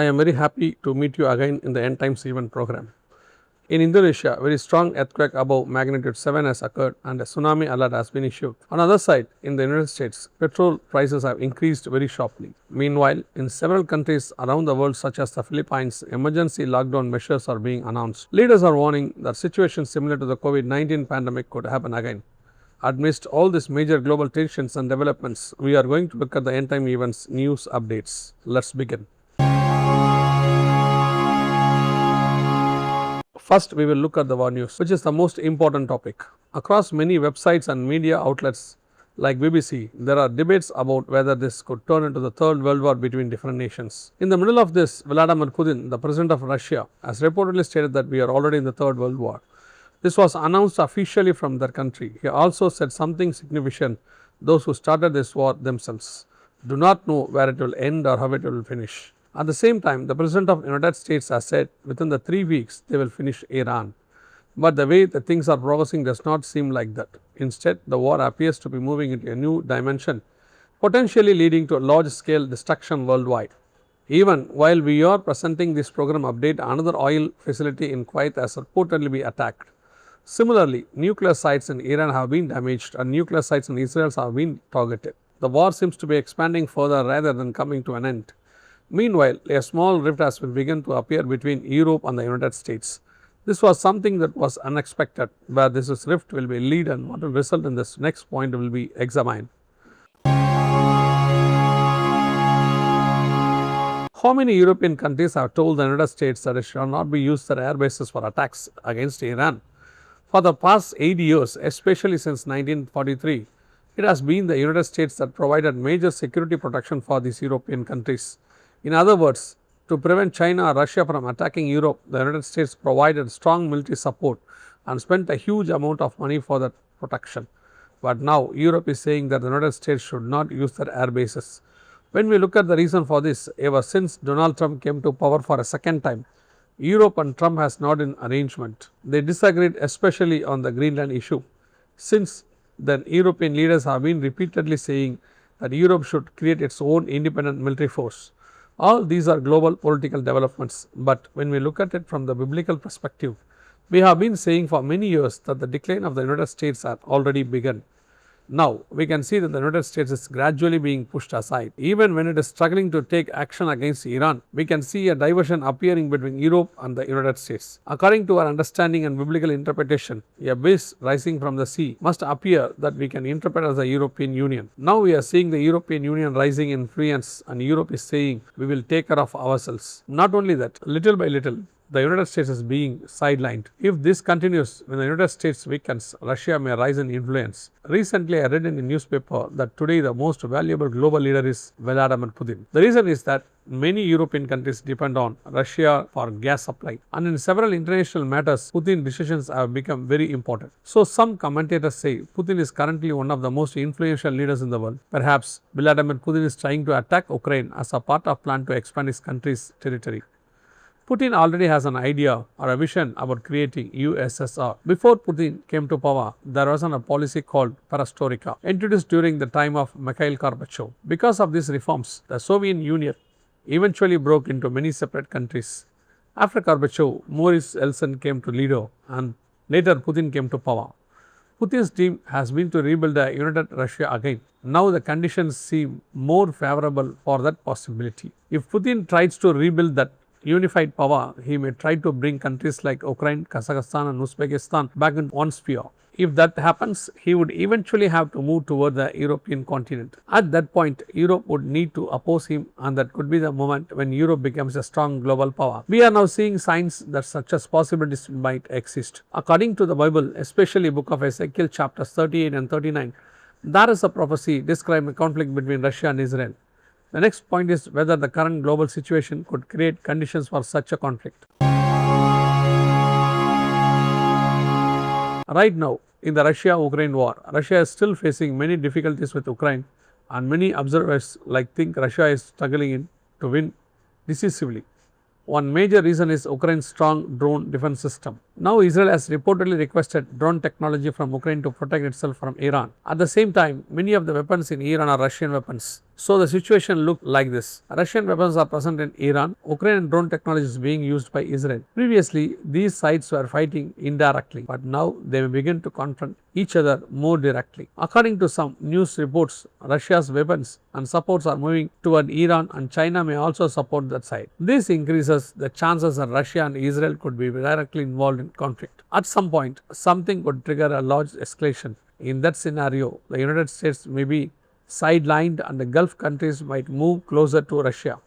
I am very happy to meet you again in the End Times event program. In Indonesia, very strong earthquake above magnitude 7 has occurred and a tsunami alert has been issued. On the other side, in the United States, petrol prices have increased very sharply. Meanwhile, in several countries around the world such as the Philippines, emergency lockdown measures are being announced. Leaders are warning that situations similar to the COVID-19 pandemic could happen again. Amidst all these major global tensions and developments, we are going to look at the end time events news updates. Let's begin. First, we will look at the war news, which is the most important topic. Across many websites and media outlets like BBC, there are debates about whether this could turn into the third world war between different nations. In the middle of this, Vladimir Putin, the president of Russia, has reportedly stated that we are already in the third world war. This was announced officially from their country. He also said something significant: those who started this war themselves do not know where it will end or how it will finish. At the same time, the President of the United States has said within the 3 weeks they will finish Iran. But the way the things are progressing does not seem like that. Instead, the war appears to be moving into a new dimension, potentially leading to a large-scale destruction worldwide. Even while we are presenting this program update, another oil facility in Kuwait has reportedly been attacked. Similarly, nuclear sites in Iran have been damaged and nuclear sites in Israel have been targeted. The war seems to be expanding further rather than coming to an end. Meanwhile, a small rift has begun to appear between Europe and the United States. This was something that was unexpected. Where this rift will be lead and what will result in this next point will be examined. How many European countries have told the United States that it shall not be used their air bases for attacks against Iran? For the past 8 years, especially since 1943, it has been the United States that provided major security protection for these European countries. In other words, to prevent China or Russia from attacking Europe, the United States provided strong military support and spent a huge amount of money for that protection. But now, Europe is saying that the United States should not use their air bases. When we look at the reason for this, ever since Donald Trump came to power for a second time, Europe and Trump has not in arrangement. They disagreed especially on the Greenland issue. Since then, European leaders have been repeatedly saying that Europe should create its own independent military force. All these are global political developments, but when we look at it from the biblical perspective, we have been saying for many years that the decline of the United States had already begun. Now, we can see that the United States is gradually being pushed aside. Even when it is struggling to take action against Iran, we can see a diversion appearing between Europe and the United States. According to our understanding and biblical interpretation, a base rising from the sea must appear that we can interpret as the European Union. Now we are seeing the European Union rising in influence, and Europe is saying we will take care of ourselves. Not only that, little by little, the United States is being sidelined. If this continues, when the United States weakens, Russia may rise in influence. Recently, I read in a newspaper that today the most valuable global leader is Vladimir Putin. The reason is that many European countries depend on Russia for gas supply, and in several international matters, Putin's decisions have become very important. So, some commentators say Putin is currently one of the most influential leaders in the world. Perhaps Vladimir Putin is trying to attack Ukraine as a part of plan to expand his country's territory. Putin already has an idea or a vision about creating USSR. Before Putin came to power, there was a policy called perestroika, introduced during the time of Mikhail Gorbachev. Because of these reforms, the Soviet Union eventually broke into many separate countries. After Gorbachev, Boris Yeltsin came to leader, and later Putin came to power. Putin's dream has been to rebuild a united Russia again. Now the conditions seem more favorable for that possibility. If Putin tries to rebuild that unified power, he may try to bring countries like Ukraine, Kazakhstan and Uzbekistan back in one sphere. If that happens, he would eventually have to move toward the European continent. At that point, Europe would need to oppose him, and that could be the moment when Europe becomes a strong global power. We are now seeing signs that such as possibilities might exist. According to the Bible, especially book of Ezekiel chapters 38 and 39, there is a prophecy describing a conflict between Russia and Israel. The next point is whether the current global situation could create conditions for such a conflict. Right now, in the Russia-Ukraine war, Russia is still facing many difficulties with Ukraine, and many observers think Russia is struggling to win decisively. One major reason is Ukraine's strong drone defense system. Now Israel has reportedly requested drone technology from Ukraine to protect itself from Iran. At the same time, many of the weapons in Iran are Russian weapons. So the situation looked like this. Russian weapons are present in Iran. Ukrainian drone technology is being used by Israel. Previously, these sides were fighting indirectly, but now they may begin to confront each other more directly. According to some news reports, Russia's weapons and supports are moving toward Iran, and China may also support that side. This increases the chances that Russia and Israel could be directly involved in conflict. At some point, something could trigger a large escalation. In that scenario, the United States may be sidelined and the Gulf countries might move closer to Russia.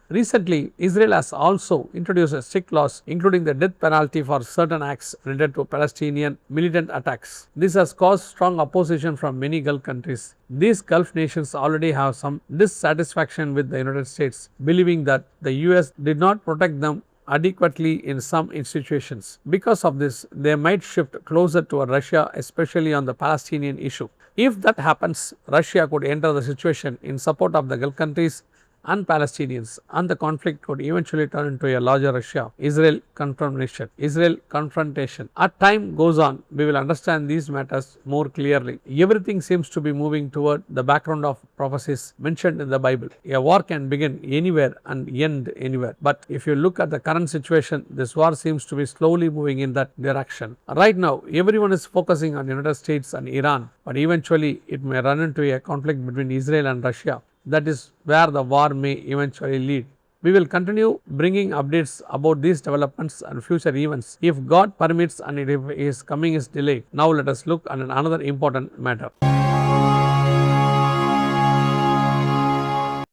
Recently, Israel has also introduced strict laws, including the death penalty for certain acts related to Palestinian militant attacks. This has caused strong opposition from many Gulf countries. These Gulf nations already have some dissatisfaction with the United States, believing that the US did not protect them adequately in some situations. Because of this, they might shift closer to Russia, especially on the Palestinian issue. If that happens, Russia could enter the situation in support of the Gulf countries and Palestinians, and the conflict could eventually turn into a larger Russia-Israel confrontation. As time goes on, we will understand these matters more clearly. Everything seems to be moving toward the background of prophecies mentioned in the Bible. A war can begin anywhere and end anywhere. But if you look at the current situation, this war seems to be slowly moving in that direction. Right now, everyone is focusing on United States and Iran, but eventually it may run into a conflict between Israel and Russia. That is where the war may eventually lead. We will continue bringing updates about these developments and future events if God permits and if His coming is delayed. Now let us look at another important matter.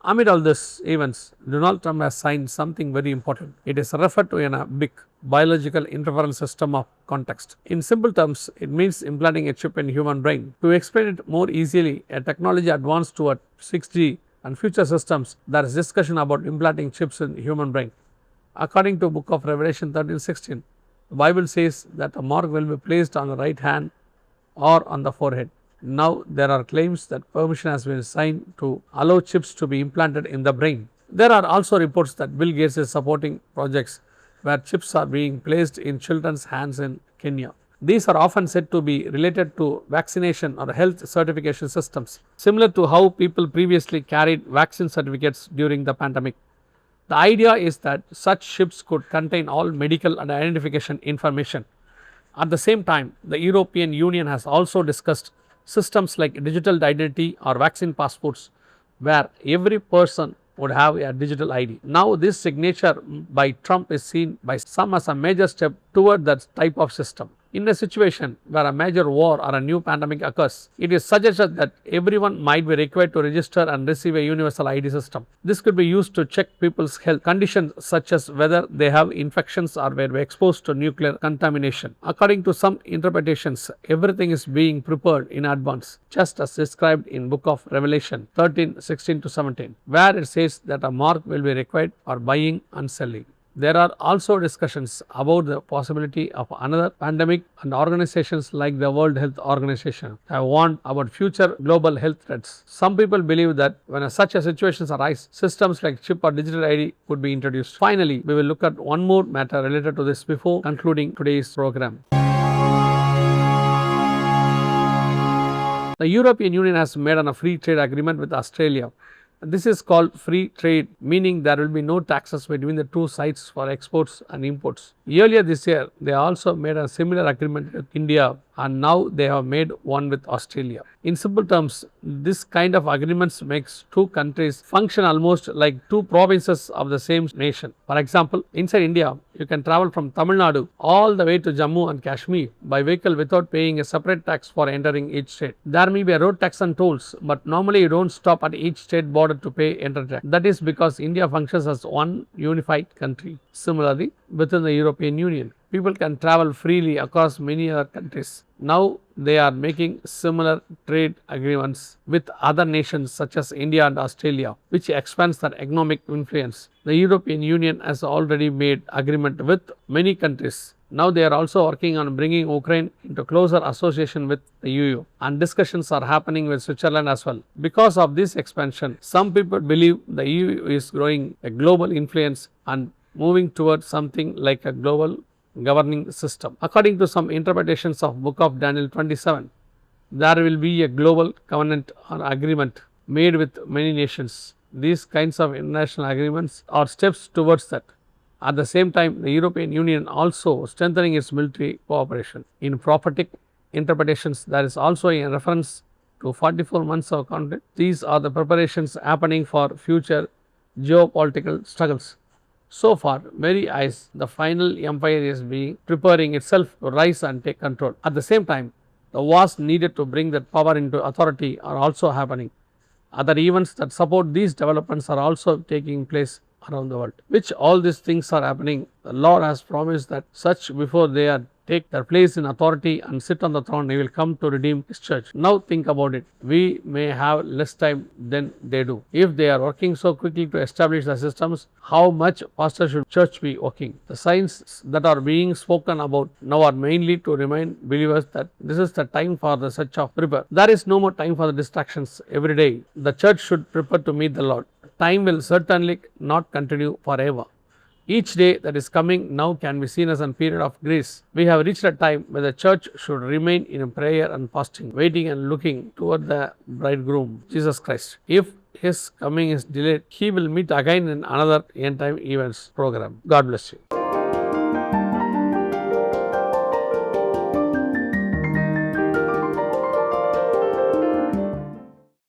Amid all these events, Donald Trump has signed something very important. It is referred to in a big biological interference system of context. In simple terms, it means implanting a chip in human brain. To explain it more easily, a technology advanced toward 6G and future systems, there is discussion about implanting chips in human brain. According to book of Revelation 13:16, the Bible says that a mark will be placed on the right hand or on the forehead. Now there are claims that permission has been signed to allow chips to be implanted in the brain. There are also reports that Bill Gates is supporting projects where chips are being placed in children's hands in Kenya. These are often said to be related to vaccination or health certification systems, similar to how people previously carried vaccine certificates during the pandemic. The idea is that such chips could contain all medical and identification information. At the same time, the European Union has also discussed systems like digital identity or vaccine passports, where every person would have a digital ID. Now, this signature by Trump is seen by some as a major step toward that type of system. In a situation where a major war or a new pandemic occurs, it is suggested that everyone might be required to register and receive a universal ID system. This could be used to check people's health conditions, such as whether they have infections or were exposed to nuclear contamination. According to some interpretations, everything is being prepared in advance, just as described in book of Revelation 13:16-17, where it says that a mark will be required for buying and selling. There are also discussions about the possibility of another pandemic, and organizations like the World Health Organization have warned about future global health threats. Some people believe that when such a situation arises, systems like chip or digital ID could be introduced. Finally, we will look at one more matter related to this before concluding today's program. The European Union has made a free trade agreement with Australia. This is called free trade, meaning there will be no taxes between the two sides for exports and imports. Earlier this year, they also made a similar agreement with India, and now they have made one with Australia. In simple terms, this kind of agreements makes two countries function almost like two provinces of the same nation. For example, inside India, you can travel from Tamil Nadu all the way to Jammu and Kashmir by vehicle without paying a separate tax for entering each state. There may be a road tax and tolls, but normally you don't stop at each state border to pay entry tax. That is because India functions as one unified country. Similarly, within the European Union, people can travel freely across many other countries. Now they are making similar trade agreements with other nations such as India and Australia, which expands their economic influence. The European Union has already made agreement with many countries. Now they are also working on bringing Ukraine into closer association with the EU, and discussions are happening with Switzerland as well. Because of this expansion, some people believe the EU is growing a global influence and moving towards something like a global governing system. According to some interpretations of book of Daniel 27, there will be a global covenant or agreement made with many nations. These kinds of international agreements are steps towards that. At the same time, the European Union also strengthening its military cooperation. In prophetic interpretations, there is also a reference to 44 months of conflict. These are the preparations happening for future geopolitical struggles. So far, very eyes, the final empire is being preparing itself to rise and take control. At the same time, the wars needed to bring that power into authority are also happening. Other events that support these developments are also taking place around the world. Which all these things are happening, the Lord has promised that such before they are take their place in authority and sit on the throne, he will come to redeem his church. Now think about it. We may have less time than they do. If they are working so quickly to establish the systems, how much faster should church be working? The signs that are being spoken about now are mainly to remind believers that this is the time for the search of prepare. There is no more time for the distractions. Every day the church should prepare to meet the Lord. Time will certainly not continue forever. Each day that is coming now can be seen as a period of grace. We have reached a time where the church should remain in prayer and fasting, waiting and looking toward the bridegroom, Jesus Christ. If his coming is delayed, he will meet again in another end time events program. God bless you.